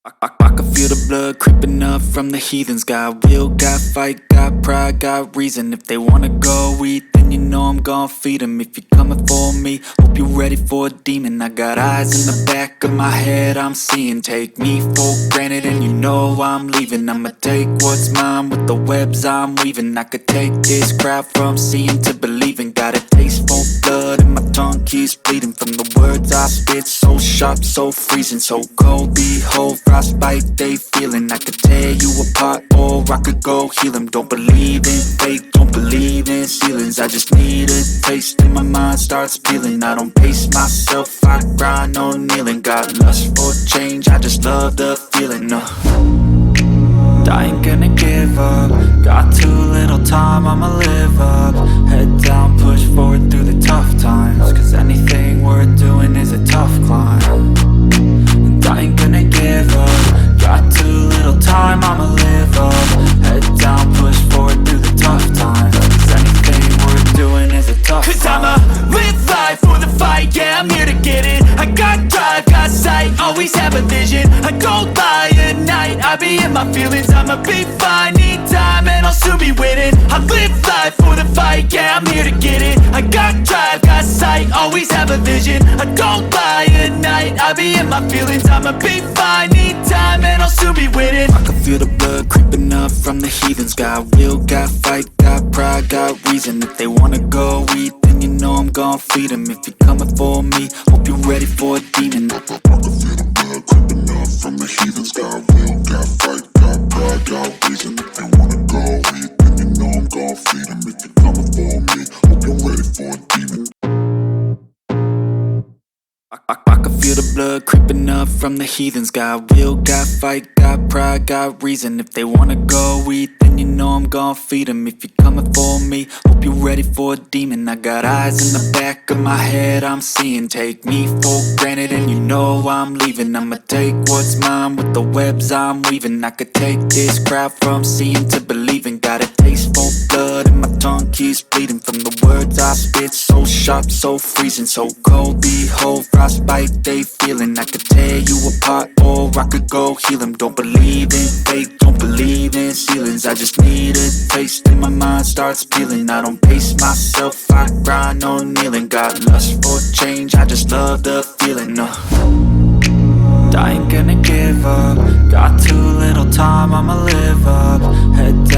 I can feel the blood creeping up from the heathens. Got will, got fight, got pride, got reason. If they wanna go eat, then you know I'm gon' feed them. If you're coming for me, hope you're ready for a demon. I got eyes in the back of my head, I'm seeing. Take me for granted and you know I'm leaving. I'ma take what's mine with the webs I'm weaving. I could take this crowd from seeing to believing. Got a taste for blood and my tongue keeps bleeding from the words I spit. So sharp, so freezing, so cold. Behold, frostbite they feeling. I could tear you apart or I could go heal them. Don't believe in fate, don't believe in ceilings. I just need a taste and my mind starts peeling. I don't pace myself, I grind on kneeling. Got lust for change, I just love the feeling. I ain't gonna give up. Got too little time, I'ma live up. Head down, push forward through the tough times. Cause anything worth doing is a tough climb. And I ain't gonna give up. Got too little time, I'ma live up. Head down, push forward through the tough times. Cause anything worth doing is a tough climb. Cause I'ma live life for the fight, yeah, I'm here to get it. I got drive, got sight, always have a vision. I don't lie at night, I be in my feelings. I'ma be fine, need time and I'll soon be winning. I live life for the fight, yeah, I'm here to get it. I got drive, got sight, always have a vision. I don't lie at night, I be in my feelings. I'ma be fine, need time and I'll soon be winning. I can feel the blood creeping up from the heathens. Got will, got fight, got pride, got reason. If they wanna go eat, then you know I'm gon' feed them. If you're coming for me, hope you're ready for a demon. I can feel the blood creeping up from the heathens. Got will, got fight, got pride, got reason. If they wanna go eat, then you know I'm gon' feed them. If you're coming for me, hope you're ready for a demon. I can feel the blood creeping up from the heathens. Got will, got fight, got pride, got reason. If they wanna go eat, then you know I'm gon' feed them. If you're coming for me, hope you're ready for a demon. I got eyes in the back of my head, I'm seeing. Take me for granted and you know I'm leaving. I'ma take what's mine with the webs I'm weaving. I could take this crowd from seeing to believing. Got a taste for blood and my tongue keeps bleeding from the words I spit. So sharp, so freezing, so cold. Behold, frostbite they feeling. I could tear you apart or I could go heal them. Don't believe in fate, don't believe in ceilings. I just need a taste and my mind starts peeling. I don't pace myself, I grind on kneeling. Got lust for change, I just love the feeling. I ain't gonna give up. Got too little time, I'ma live up. Head down.